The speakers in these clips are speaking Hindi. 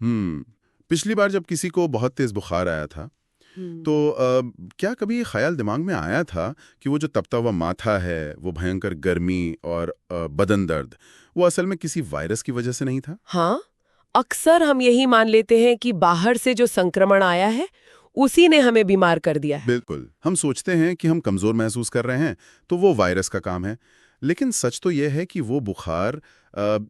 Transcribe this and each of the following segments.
पिछली बार जब किसी को बहुत तेज बुखार आया था तो क्या कभी ये ख्याल दिमाग में आया था कि वो जो तपता हुआ माथा है, वो भयंकर गर्मी और बदन दर्द, वो असल में किसी वायरस की वजह से नहीं था? हाँ, अक्सर हम यही मान लेते हैं कि बाहर से जो संक्रमण आया है उसी ने हमें बीमार कर दिया है। बिल्कुल, हम सोचते हैं कि हम कमजोर महसूस कर रहे हैं तो वो वायरस का काम है। लेकिन सच तो यह है कि वो बुखार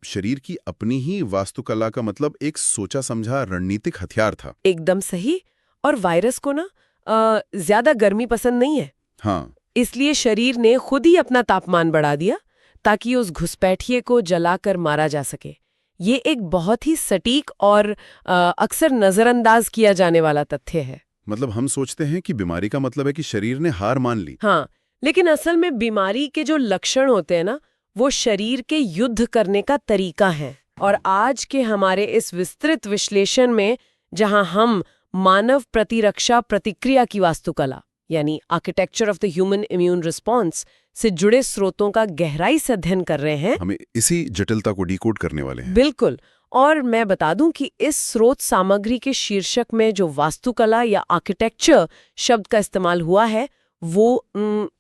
शरीर की अपनी ही वास्तुकला का मतलब एक सोचा समझा रणनीतिक हथियार था। एकदम सही। और वायरस को ना ज्यादा गर्मी पसंद नहीं है। हाँ। इसलिए शरीर ने खुद ही अपना तापमान बढ़ा दिया ताकि उस घुसपैठिए को जलाकर मारा जा सके। ये एक बहुत ही सटीक और अक्सर नजरअंदाज किया जाने वाला तथ्य है। मतलब हम सोचते हैं कि बीमारी का मतलब है कि शरीर ने हार मान ली। हाँ, लेकिन असल में बीमारी के जो लक्षण होते हैं ना, वो शरीर के युद्ध करने का तरीका है। और आज के हमारे इस विस्तृत विश्लेषण में जहां हम मानव प्रतिरक्षा प्रतिक्रिया की वास्तुकला यानी architecture of the human immune response से जुड़े स्रोतों का गहराई से अध्ययन कर रहे हैं। हमें इसी जटिलता को डिकोड करने वाले हैं। बिल्कुल। और मैं बता दूं कि इस स्रोत सामग्री के शीर्षक में जो वास्तुकला या आर्किटेक्चर शब्द का इस्तेमाल हुआ है वो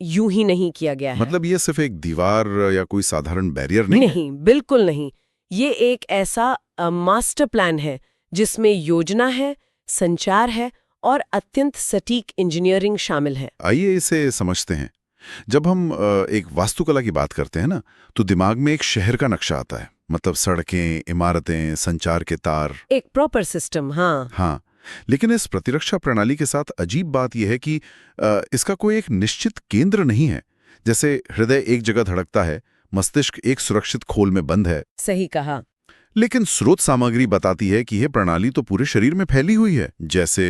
यूं ही नहीं किया गया है। मतलब ये सिर्फ एक दीवार या कोई साधारण बैरियर नहीं है? नहीं, बिल्कुल नहीं। ये एक ऐसा मास्टर प्लान है जिसमें योजना है, संचार है और अत्यंत सटीक इंजीनियरिंग शामिल है। आइए इसे समझते हैं। जब हम एक वास्तुकला की बात करते हैं ना, तो दिमाग में एक शहर का नक्शा आता है। मतलब सड़कें, इमारतें, संचार के तार, एक प्रॉपर सिस्टम। हाँ। लेकिन इस प्रतिरक्षा प्रणाली के साथ अजीब बात यह है कि इसका कोई एक निश्चित केंद्र नहीं है। जैसे हृदय एक जगह धड़कता है, मस्तिष्क एक सुरक्षित खोल में बंद है। सही कहा। लेकिन स्रोत सामग्री बताती है कि यह प्रणाली तो पूरे शरीर में फैली हुई है। जैसे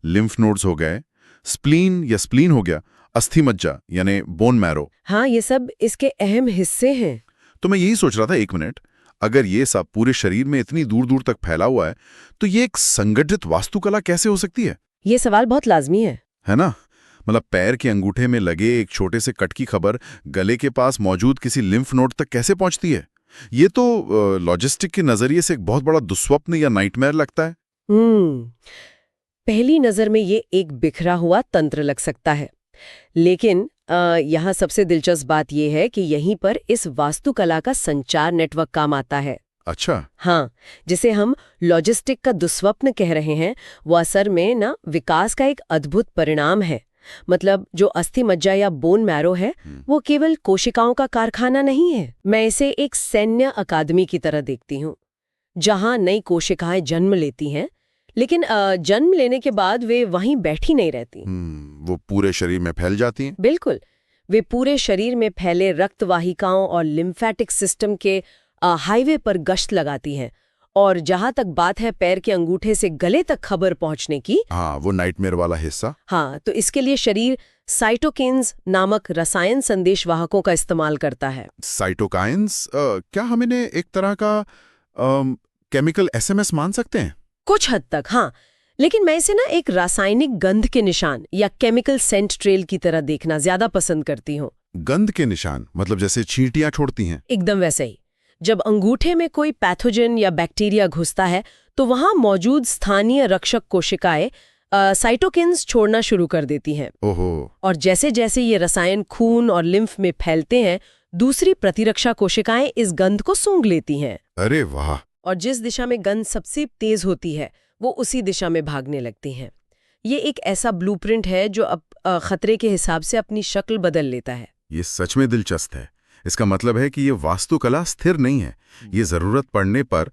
लिम्फ नोड्स हो गए, स्प्लीन हो गया, अस्थि मज्जा यानी बोन मैरो। हाँ, ये सब इसके अहम हिस्से हैं। तो मैं यही सोच रहा था, एक मिनट, अगर ये सब पूरे शरीर में इतनी दूर दूर तक फैला हुआ है तो ये एक संगठित वास्तुकला कैसे हो सकती है? ये सवाल बहुत लाजमी है ना? मतलब पैर के अंगूठे में लगे एक छोटे से कट की खबर गले के पास मौजूद किसी लिम्फ नोड तक कैसे पहुंचती है? ये तो लॉजिस्टिक के नजरिए से एक बहुत बड़ा दुस्वप्न या नाइटमेयर लगता है। पहली नजर में ये एक बिखरा हुआ तंत्र लग सकता है, लेकिन यहाँ सबसे दिलचस्प बात यह है कि यहीं पर इस वास्तुकला का संचार नेटवर्क काम आता है। अच्छा। हाँ, जिसे हम लॉजिस्टिक का दुस्वप्न कह रहे हैं, वो असल में ना विकास का एक अद्भुत परिणाम है। मतलब जो अस्थि मज्जा या बोन मैरो है वो केवल कोशिकाओं का कारखाना नहीं है। मैं इसे एक सैन्य अकादमी की तरह देखती हूँ, जहाँ नई कोशिकाएं जन्म लेती हैं, लेकिन जन्म लेने के बाद वे वहीं बैठी नहीं रहती। वो पूरे शरीर में फैल जाती हैं? बिल्कुल। वे पूरे शरीर में फैले रक्तवाहिकाओं और लिम्फेटिक सिस्टम के हाईवे पर गश्त लगाती हैं। और जहां तक बात है पैर के अंगूठे से गले तक खबर पहुंचने की, हाँ, वो नाइटमेयर वाला हिस्सा। हाँ, तो इसके लिए शरीर साइटोकिन्स नामक रसायन संदेशवाहकों का इस्तेमाल करता है। साइटोकाइंस क्या हम इन्हें एक तरह का केमिकल एसएमएस मान सकते हैं? कुछ हद तक हाँ, लेकिन मैं इसे ना एक रासायनिक गंध के निशान या केमिकल सेंट ट्रेल की तरह देखना ज्यादा पसंद करती हूँ। गंध के निशान मतलब जैसे चींटियां छोड़ती हैं? एकदम वैसे ही। जब अंगूठे में कोई पैथोजन या बैक्टीरिया घुसता है तो वहां मौजूद स्थानीय रक्षक कोशिकाएं साइटोकिन्स छोड़ना शुरू कर देती हैं। ओहो। और जैसे जैसे ये रसायन खून और लिम्फ में फैलते हैं, दूसरी प्रतिरक्षा कोशिकाएं इस गंध को सूंघ लेती हैं। अरे वाह। और जिस दिशा में गंध सबसे तेज होती है वो उसी दिशा में भागने लगती हैं। ये एक ऐसा ब्लूप्रिंट है जो अब खतरे के हिसाब से अपनी शक्ल बदल लेता है। ये सच में दिलचस्प है। इसका मतलब है कि ये वास्तुकला स्थिर नहीं है, ये जरूरत पड़ने पर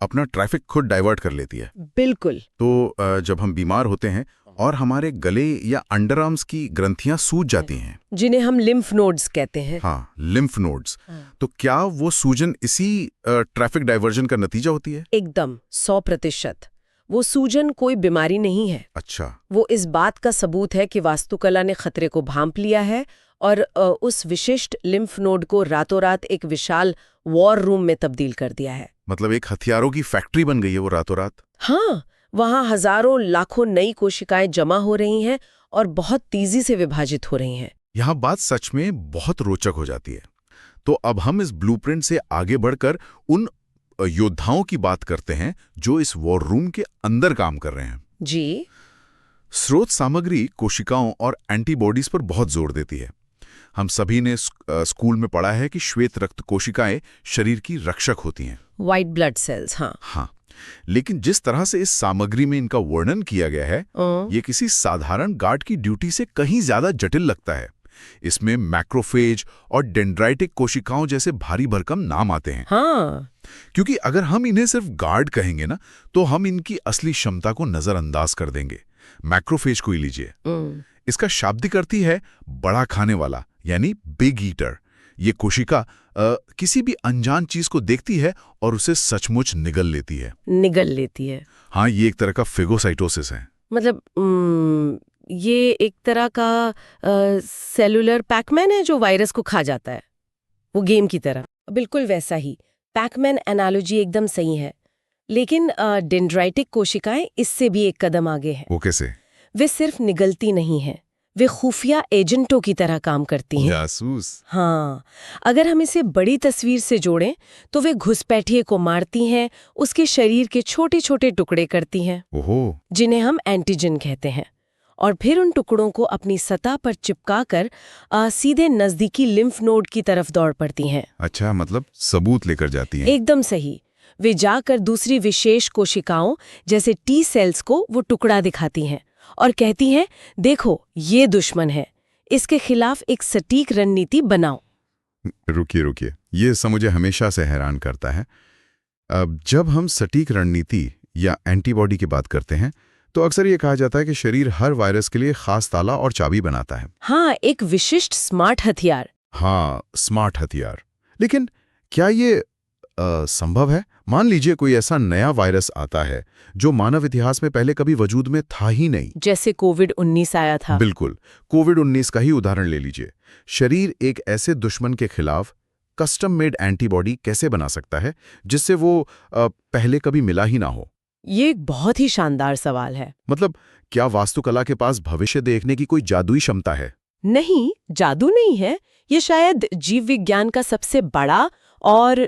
अपना ट्रैफिक खुद डाइवर्ट कर लेती है। बिल्कुल। तो जब हम बीमार होते हैं और हमारे गले या अंडरआर्म्स की ग्रंथियां सूज जाती हैं, जिन्हें हम लिम्फ नोड्स कहते हैं। हाँ, लिम्फ नोड्स। तो क्या वो सूजन इसी ट्रैफिक डाइवर्जन का नतीजा होती है? एकदम 100%। वो सूजन कोई बीमारी नहीं है। अच्छा। वो इस बात का सबूत है कि वास्तुकला ने खतरे को भांप लिया है और उस विशिष्ट लिम्फ नोड को रातों रात एक विशाल वॉर रूम में तब्दील कर दिया है। मतलब एक हथियारों की फैक्ट्री बन गई है वो रातों रात। हाँ, वहाँ हजारों लाखों नई कोशिकाएं जमा हो रही हैं और बहुत तेजी से विभाजित हो रही हैं। यहाँ बात सच में बहुत रोचक हो जाती है। तो अब हम इस ब्लूप्रिंट से आगे बढ़कर उन योद्धाओं की बात करते हैं जो इस वॉर रूम के अंदर काम कर रहे हैं। जी। स्रोत सामग्री कोशिकाओं और एंटीबॉडीज पर बहुत जोर देती है। हम सभी ने स्कूल में पढ़ा है कि श्वेत रक्त कोशिकाएं शरीर की रक्षक होती हैं। व्हाइट ब्लड सेल्स, हाँ। हाँ, लेकिन जिस तरह से इस सामग्री में इनका वर्णन किया गया है, ये किसी साधारण गार्ड की ड्यूटी से कहीं ज्यादा जटिल लगता है। इसमें मैक्रोफेज और डेंड्राइटिक कोशिकाओं जैसे भारी भरकम नाम आते हैं। हाँ। क्योंकि अगर हम इन्हें सिर्फ गार्ड कहेंगे ना, तो हम इनकी असली क्षमता को नजरअंदाज कर देंगे। मैक्रोफेज को ही लीजिए। इसका शाब्दिक अर्थ ही है बड़ा खाने वाला, यानी बिग ईटर। ये कोशिका किसी भी अनजान चीज को देखती है और उसे सचमुच निगल लेती है। निगल लेती है। हाँ, ये एक तरह का फेगोसाइटोसिस है। मतलब ये एक तरह का सेलुलर पैकमैन है जो वायरस को खा जाता है, वो गेम की तरह। बिल्कुल वैसा ही। पैकमैन एनालॉजी एकदम सही है। लेकिन डेंड्राइटिक कोशिकाएं इससे भी एक कदम आगे हैं। वो कैसे? वे सिर्फ निगलती नहीं हैं, वे खुफिया एजेंटों की तरह काम करती हैं। जासूस। हाँ, अगर हम इसे बड़ी तस्वीर से जोड़ें तो वे घुसपैठिए को मारती हैं, उसके शरीर के छोटे छोटे टुकड़े करती हैं, ओहो, जिन्हें हम एंटीजन कहते हैं, और फिर उन टुकड़ों को अपनी सतह पर चिपकाकर सीधे नजदीकी लिम्फ नोड की तरफ दौड़ पड़ती हैं। अच्छा, मतलब सबूत लेकर जाती हैं। एकदम सही। वे जाकर दूसरी विशेष कोशिकाओं जैसे टी सेल्स को वो टुकड़ा दिखाती हैं और कहती हैं, देखो ये दुश्मन है, इसके खिलाफ एक सटीक रणनीति बनाओ। रुकिए, ये सब मुझे हमेशा से हैरान करता है। अब जब हम सटीक रणनीति या एंटीबॉडी की बात करते हैं, तो अक्सर ये कहा जाता है कि शरीर हर वायरस के लिए खास ताला और चाबी बनाता है। हाँ, एक विशिष्ट स्मार्ट हथियार। हाँ, स्मार्ट हथियार। लेकिन क्या ये संभव है? मान लीजिए कोई ऐसा नया वायरस आता है जो मानव इतिहास में पहले कभी वजूद में था ही नहीं, जैसे कोविड-19 आया था। बिल्कुल, कोविड-19 का ही उदाहरण ले लीजिए। शरीर एक ऐसे दुश्मन के खिलाफ कस्टम मेड एंटीबॉडी कैसे बना सकता है जिससे वो पहले कभी मिला ही ना हो? ये एक बहुत ही शानदार सवाल है। मतलब क्या वास्तुकला के पास भविष्य देखने की कोई जादुई क्षमता है? नहीं, जादू नहीं है। ये शायद जीव विज्ञान का सबसे बड़ा और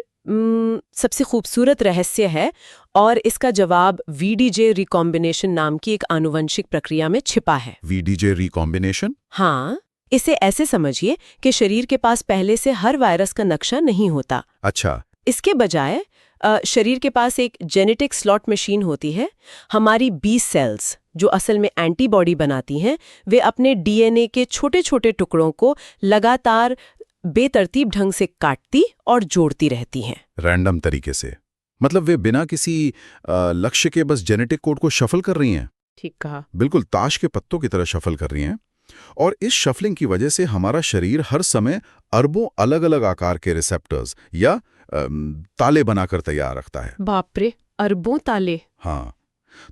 सबसे खूबसूरत रहस्य है, और इसका जवाब वीडीजे रिकॉम्बिनेशन नाम की एक आनुवंशिक प्रक्रिया में छिपा है। VDJ recombination? हाँ, इसे ऐसे समझिए कि शरीर के पास पहले से हर वायरस का नक्शा नहीं होता। अच्छा। इसके बजाय शरीर के पास एक जेनेटिक स्लॉट मशीन होती है। हमारी बी सेल्स, जो असल में एंटीबॉडी बनाती हैं, वे अपने डीएनए के छोटे छोटे टुकड़ों को लगातार बेतरतीब ढंग से काटती और जोड़ती रहती हैं। रैंडम तरीके से? मतलब वे बिना किसी लक्ष्य के बस जेनेटिक कोड को शफल कर रही हैं? ठीक कहा। बिल्कुल ताश के पत्तों की तरह शफल कर रही हैं। और इस शफलिंग की वजह से हमारा शरीर हर समय अरबों अलग अलग आकार के रिसेप्टर्स या ताले बनाकर तैयार रखता है। बाप रे, अरबों ताले। हाँ,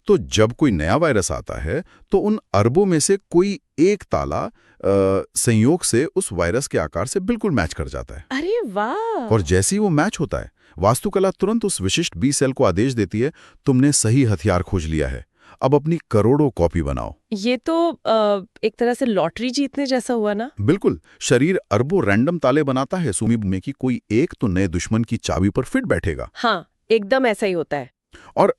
तो जब कोई नया वायरस आता है तो उन अरबों में से कोई एक ताला संयोग से उस वायरस के आकार से बिल्कुल मैच कर जाता है। अरे वाह! और जैसे ही वो मैच होता है, वास्तुकला तुरंत उस विशिष्ट बी सेल को आदेश देती है, तुमने सही हथियार खोज लिया है, अब अपनी करोड़ों कॉपी बनाओ। ये तो एक तरह से लॉटरी जीतने जैसा हुआ ना? बिल्कुल, शरीर अरबों रैंडम ताले बनाता है, उम्मीद में कि कोई एक तो नए दुश्मन की चाबी पर फिट बैठेगा। हाँ, एकदम ऐसा ही होता है। और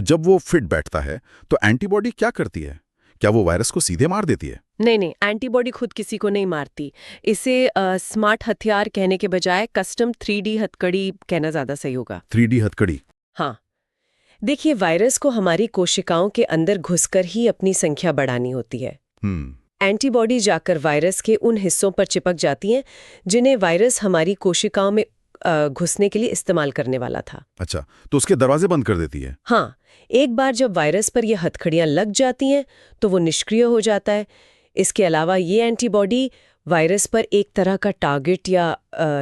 जब वो फिट बैठता है तो एंटीबॉडी क्या करती है? क्या वो वायरस को सीधे मार देती है? नहीं, एंटीबॉडी खुद किसी को नहीं मारती। इसे स्मार्ट हथियार कहने के बजाय कस्टम 3D हथकड़ी कहना ज्यादा सही होगा। 3D हथकड़ी? हाँ, देखिए, वायरस को हमारी कोशिकाओं के अंदर घुसकर ही अपनी संख्या बढ़ानी होती है। एंटीबॉडी जाकर वायरस के उन हिस्सों पर चिपक जाती हैं जिन्हें वायरस हमारी कोशिकाओं में घुसने के लिए इस्तेमाल करने वाला था। अच्छा, तो उसके दरवाजे बंद कर देती है? हाँ, एक बार जब वायरस पर ये हथकड़ियां लग जाती हैं तो वो निष्क्रिय हो जाता है। इसके अलावा ये एंटीबॉडी वायरस पर एक तरह का टारगेट या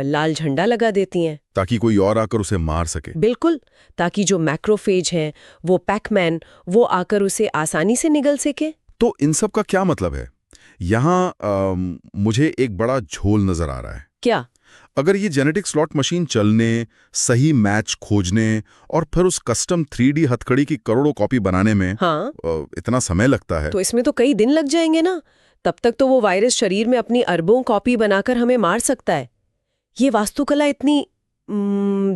लाल झंडा लगा देती हैं, ताकि कोई और आकर उसे मार सके। बिल्कुल, ताकि जो मैक्रोफेज हैं, वो पैकमैन, वो आकर उसे आसानी से निगल सके। तो इन सब का क्या मतलब है? यहाँ मुझे एक बड़ा झोल नजर आ रहा है। क्या? अगर ये जेनेटिक स्लॉट मशीन चलने, सही मैच खोजने और फिर उस कस्टम 3D हथकड़ी की करोड़ों कॉपी बनाने में इतना समय लगता है, तो इसमें तो कई दिन लग जाएंगे ना। तब तक तो वो वायरस शरीर में अपनी अरबों कॉपी बनाकर हमें मार सकता है। ये वास्तुकला इतनी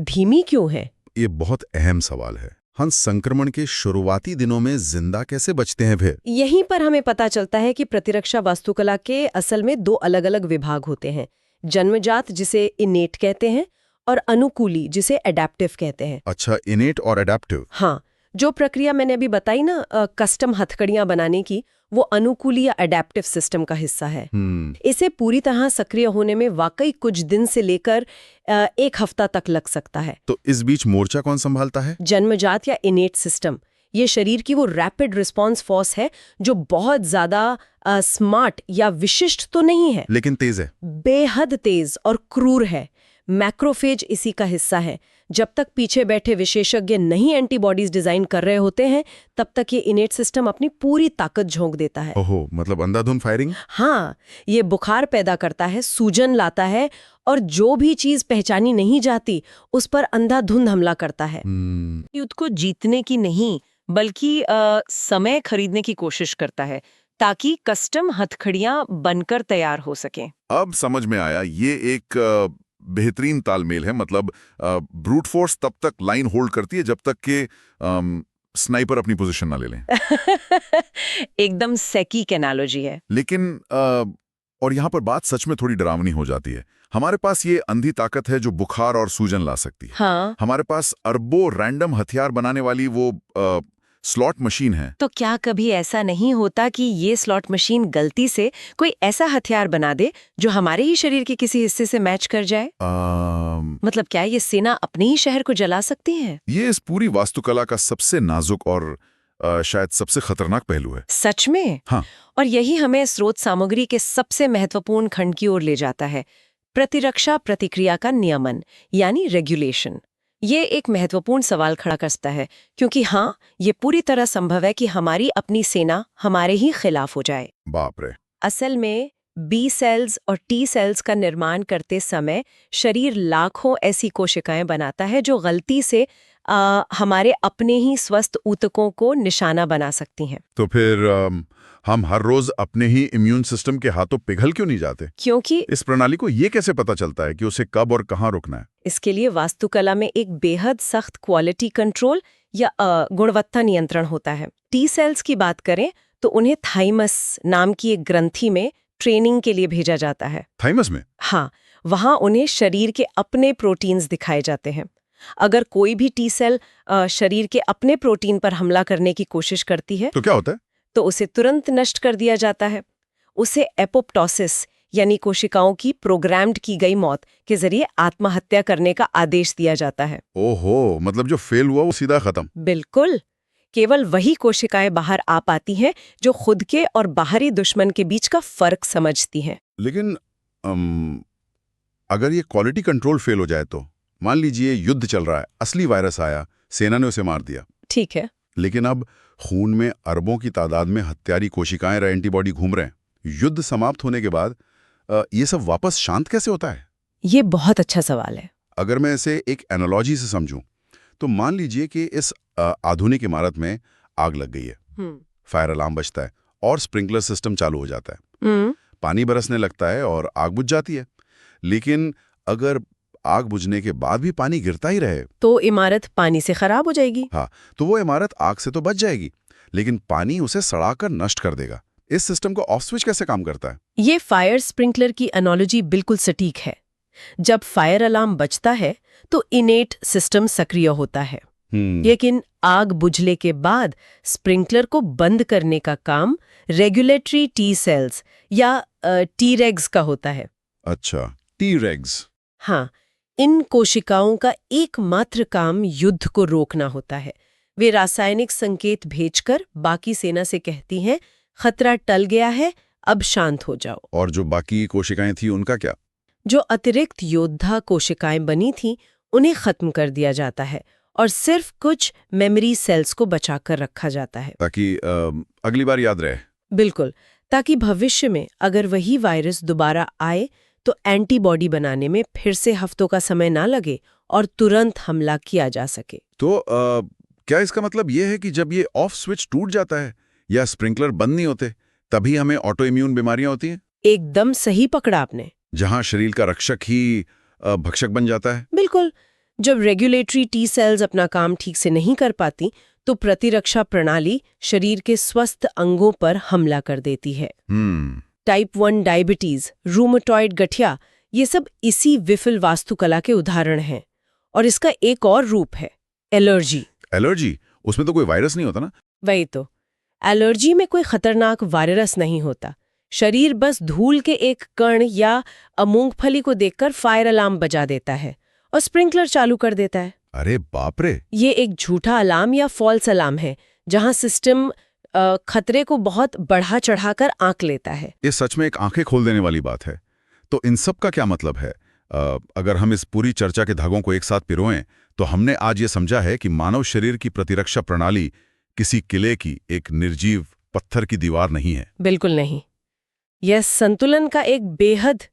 धीमी क्यों है? ये बहुत अहम सवाल है। हम संक्रमण के शुरुआती दिनों में जिंदा कैसे बचते हैं फिर? यहीं पर हमें पता चलता है कि प्रतिरक्षा वास्तुकला के असल में दो अलग-अलग विभाग होते हैं। जन्मजात, जिसे इनेट कहते हैं, और अनुकूली, जिसे एडेप्टिव कहते हैं। अच्छा, इनेट और एडेप्टिव। हाँ, जो प्रक्रिया मैंने अभी बताई ना, कस्टम हथकड़ियां बनाने की, वो अनुकूली या एडेप्टिव सिस्टम का हिस्सा है। इसे पूरी तरह सक्रिय होने में वाकई कुछ दिन से लेकर 1 हफ्ता तक लग सकता है। तो इस बीच मोर्चा कौन संभालता है? जन्मजात या इनेट सिस्टम, ये शरीर की वो रैपिड रिस्पॉन्स फोर्स है जो बहुत ज्यादा स्मार्ट या विशिष्ट तो नहीं है, लेकिन तेज है। बेहद तेज और क्रूर है। मैक्रोफेज इसी का हिस्सा है। जब तक पीछे बैठे विशेषज्ञ नहीं एंटीबॉडीज डिजाइन कर रहे होते हैं, तब तक ये इनेट सिस्टम अपनी पूरी ताकत झोंक देता है। ओहो, मतलब अंधाधुंध फायरिंग। हाँ, ये बुखार पैदा करता है, सूजन लाता है, और जो भी चीज पहचानी नहीं जाती उस पर अंधाधुंध हमला करता है। युद्ध को जीतने की नहीं, बल्कि समय खरीदने की कोशिश करता है, ताकि कस्टम हथकड़ियां बनकर तैयार हो सकें। अब समझ में आया, ये एक बेहतरीन तालमेल है। मतलब ब्रूट फोर्स तब तक लाइन होल्ड करती है जब तक कि स्नाइपर अपनी पोजीशन ना ले लें। एकदम सटीक एनालॉजी है। लेकिन और यहाँ पर बात सच में थोड़ी डरावनी हो जाती है। हमारे पास ये अंधी ताकत है जो बुखार और सूजन ला सकती है। हाँ। हमारे पास अरबों रैंडम हथियार बनाने वाली वो स्लॉट मशीन है। तो क्या कभी ऐसा नहीं होता कि ये स्लॉट मशीन गलती से कोई ऐसा हथियार बना दे जो हमारे ही शरीर के किसी हिस्से से मैच कर जाए? मतलब क्या ये सेना अपने ही शहर को जला सकती है? ये इस पूरी वास्तुकला का सबसे नाजुक और शायद सबसे खतरनाक पहलू है। सच में? हाँ। और यही हमें स्रोत सामग्री के सबसे महत्वपूर्ण खंड की ओर ले जाता है, प्रतिरक्षा प्रतिक्रिया का नियमन, यानी रेगुलेशन। ये एक महत्वपूर्ण सवाल खड़ा करता है, क्योंकि हाँ, ये पूरी तरह संभव है कि हमारी अपनी सेना हमारे ही खिलाफ हो जाए। बाप रे। असल में बी सेल्स और टी सेल्स का निर्माण करते समय शरीर लाखों ऐसी कोशिकाएं बनाता है जो गलती से हमारे अपने ही स्वस्थ ऊतकों को निशाना बना सकती हैं। तो फिर हम हर रोज अपने ही इम्यून सिस्टम के हाथों पिघल क्यों नहीं जाते? क्योंकि इस प्रणाली को ये कैसे पता चलता है कि उसे कब और कहाँ रुकना है? इसके लिए वास्तुकला में एक बेहद सख्त क्वालिटी कंट्रोल या गुणवत्ता नियंत्रण होता है। टी सेल्स की बात करें तो उन्हें थाइमस नाम की एक ग्रंथि में ट्रेनिंग के लिए भेजा जाता है। थाइमस में? हाँ, वहां उन्हें शरीर के अपने प्रोटीन्स दिखाए जाते हैं। अगर कोई भी टी सेल शरीर के अपने प्रोटीन पर हमला करने की कोशिश करती है तो क्या होता है? तो उसे तुरंत नष्ट कर दिया जाता है। उसे एपोप्टोसिस यानी कोशिकाओं की प्रोग्राम्ड की गई मौत के जरिए आत्महत्या करने का आदेश दिया जाता है। ओहो, मतलब जो फेल हुआ वो सीधा खत्म। बिल्कुल। केवल वही कोशिकाएं बाहर आ पाती हैं जो खुद के और बाहरी दुश्मन के बीच का फर्क समझती हैं। लेकिन अगर ये क्वालिटी कंट्रोल फेल हो जाए तो मान लीजिए युद्ध चल रहा है, असली वायरस आया, सेना ने उसे मार दिया। ठीक है। लेकिन अब खून में अरबों की तादाद में हत्यारी कोशिकाएं एंटीबॉडी घूम रहे हैं। युद्ध समाप्त होने के बाद ये सब वापस शांत कैसे होता है? ये बहुत अच्छा सवाल है। अगर मैं इसे एक एनालॉजी से समझूं तो मान लीजिए कि इस आधुनिक इमारत में आग लग गई है, फायर अलार्म बजता है और स्प्रिंकलर सिस्टम चालू हो जाता है। पानी बरसने लगता है और आग बुझ जाती है। लेकिन अगर आग बुझने के बाद भी पानी गिरता ही रहे तो इमारत पानी से खराब हो जाएगी। हाँ, तो वो इमारत आग से तो बच जाएगी, लेकिन पानी उसे सड़ाकर नष्ट कर देगा। इस सिस्टम को ऑफ स्विच कैसे काम करता है? ये फायर स्प्रिंकलर की एनालॉजी बिल्कुल सटीक है। जब फायर अलार्म बजता है तो इनेट सिस्टम सक्रिय होता है, लेकिन आग बुझने के बाद स्प्रिंकलर को बंद करने का काम रेगुलेटरी टी सेल्स या टी रेग्स का होता है। अच्छा, टी रेग्स। हाँ, इन कोशिकाओं का एकमात्र काम युद्ध को रोकना होता है। वे रासायनिक संकेत भेजकर बाकी सेना से कहती हैं, खतरा टल गया है, अब शांत हो जाओ। और जो बाकी कोशिकाएं थी उनका क्या? जो अतिरिक्त योद्धा कोशिकाएं बनी थी उन्हें खत्म कर दिया जाता है और सिर्फ कुछ मेमोरी सेल्स को बचाकर रखा जाता है, ताकि अगली बार याद रहे। बिल्कुल, ताकि भविष्य में अगर वही वायरस दोबारा आए तो एंटीबॉडी बनाने में फिर से हफ्तों का समय ना लगे और तुरंत हमला किया जा सके। तो क्या इसका मतलब ये है कि जब ये ऑफ स्विच टूट जाता है या स्प्रिंकलर बंद नहीं होते तभी हमें ऑटो इम्यून बीमारियां होती हैं? एकदम सही पकड़ा आपने। जहां शरीर का रक्षक ही भक्षक बन जाता है। बिल्कुल। जब रेगुलेटरी टी सेल्स अपना काम ठीक से नहीं कर पाती तो प्रतिरक्षा प्रणाली शरीर के स्वस्थ अंगों पर हमला कर देती है। टाइप 1 डायबिटीज, रूमेटॉइड गठिया, ये सब इसी विफल वास्तुकला के उदाहरण हैं। और इसका एक और रूप है एलर्जी। एलर्जी? उसमें तो कोई वायरस नहीं होता ना? वही तो, एलर्जी में कोई खतरनाक वायरस नहीं होता। शरीर बस धूल के एक कण या मूंगफली को देखकर फायर अलार्म बजा देता है और स्प्रिंकलर चालू कर देता है। अरे बाप रे! ये एक झूठा अलार्म या फॉल्स अलार्म है, जहां सिस्टम खतरे को बहुत बढ़ा चढ़ाकर आंक लेता है। ये सच में एक आंखें खोल देने वाली बात है। तो इन सब का क्या मतलब है? अगर हम इस पूरी चर्चा के धागों को एक साथ पिरोएं, तो हमने आज ये समझा है कि मानव शरीर की प्रतिरक्षा प्रणाली किसी किले की एक निर्जीव पत्थर की दीवार नहीं है। बिल्कुल नहीं। यह संतुलन का एक बेहद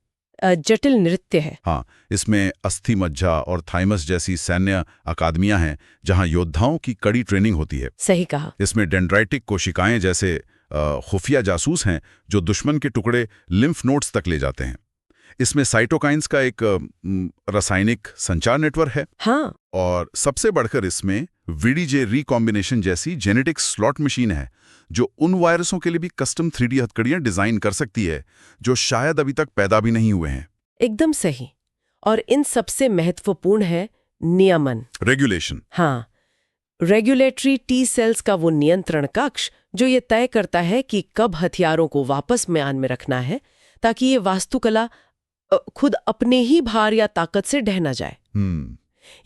जटिल नृत्य है। हाँ, इसमें अस्थि मज्जा और थाइमस जैसी सैन्य अकादमियां हैं जहां योद्धाओं की कड़ी ट्रेनिंग होती है। सही कहा। इसमें डेंड्राइटिक कोशिकाएं जैसे खुफिया जासूस हैं जो दुश्मन के टुकड़े लिम्फ नोड्स तक ले जाते हैं। इसमें साइटोकाइंस का एक रासायनिक संचार नेटवर्क है। हाँ। और सबसे बढ़कर इसमें वीडीजे रिकॉम्बिनेशन जैसी जेनेटिक स्लॉट मशीन है जो उन वायरसों के लिए भी कस्टम 3D हथकड़ियां डिजाइन कर सकती है जो शायद अभी तक पैदा भी नहीं हुए हैं। एकदम सही। और इन सबसे महत्वपूर्ण है नियमन, रेगुलेशन। हाँ, रेगुलेटरी टी सेल्स का वो नियंत्रण कक्ष जो ये तय करता है कि कब हथियारों को वापस म्यान में रखना है ताकि ये वास्तुकला खुद अपने ही भार या ताकत से ढह न जाए।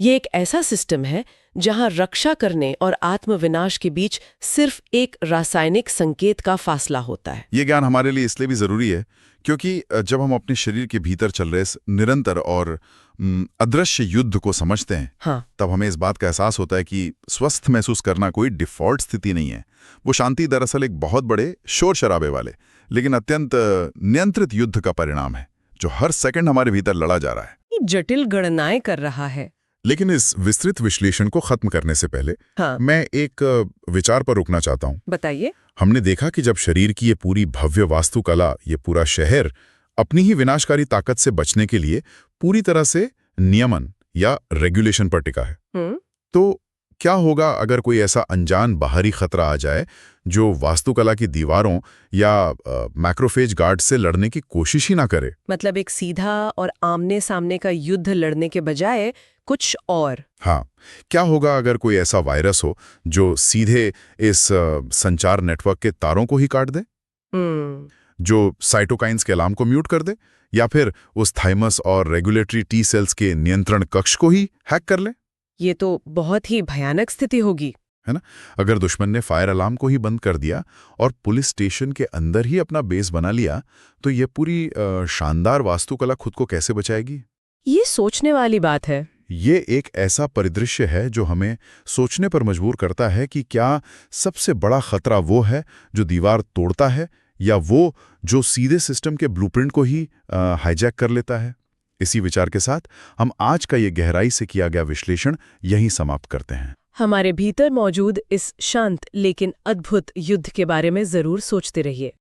ये एक ऐसा सिस्टम है जहां रक्षा करने और आत्मविनाश के बीच सिर्फ एक रासायनिक संकेत का फासला होता है। ये ज्ञान हमारे लिए इसलिए भी जरूरी है क्योंकि जब हम अपने शरीर के भीतर चल रहे निरंतर और अदृश्य युद्ध को समझते हैं, हाँ, तब हमें इस बात का एहसास होता है कि स्वस्थ महसूस करना कोई डिफॉल्ट स्थिति नहीं है। वो शांति दरअसल एक बहुत बड़े शोर शराबे वाले लेकिन अत्यंत नियंत्रित युद्ध का परिणाम है जो हर सेकंड हमारे भीतर लड़ा जा रहा है। ये जटिल गणनाएं कर रहा है। लेकिन इस विस्तृत विश्लेषण को खत्म करने से पहले हाँ, मैं एक विचार पर रुकना चाहता हूँ। बताइए। हमने देखा कि जब शरीर की ये पूरी भव्य वास्तुकला, ये पूरा शहर अपनी ही विनाशकारी ताकत से बचने के लिए पूरी तरह से नियमन या रेगुलेशन पर टिका है, तो क्या होगा अगर कोई ऐसा अनजान बाहरी खतरा आ जाए जो वास्तुकला की दीवारों या मैक्रोफेज गार्ड से लड़ने की कोशिश ही ना करे? मतलब एक सीधा और आमने सामने का युद्ध लड़ने के बजाय कुछ और। हाँ, क्या होगा अगर कोई ऐसा वायरस हो जो सीधे इस संचार नेटवर्क के तारों को ही काट दे, जो साइटोकाइंस के अलार्म को म्यूट कर दे, या फिर उस थाइमस और रेगुलेटरी टी सेल्स के नियंत्रण कक्ष को ही हैक कर ले? ये तो बहुत ही भयानक स्थिति होगी, है ना? अगर दुश्मन ने फायर अलार्म को ही बंद कर दिया और पुलिस स्टेशन के अंदर ही अपना बेस बना लिया, तो ये पूरी शानदार वास्तुकला खुद को कैसे बचाएगी? ये सोचने वाली बात है। ये एक ऐसा परिदृश्य है जो हमें सोचने पर मजबूर करता है कि क्या सबसे बड़ा खतरा वो है जो दीवार तोड़ता है या वो जो सीधे सिस्टम के ब्लूप्रिंट को ही हाईजैक कर लेता है। इसी विचार के साथ हम आज का ये गहराई से किया गया विश्लेषण यहीं समाप्त करते हैं। हमारे भीतर मौजूद इस शांत लेकिन अद्भुत युद्ध के बारे में जरूर सोचते रहिए।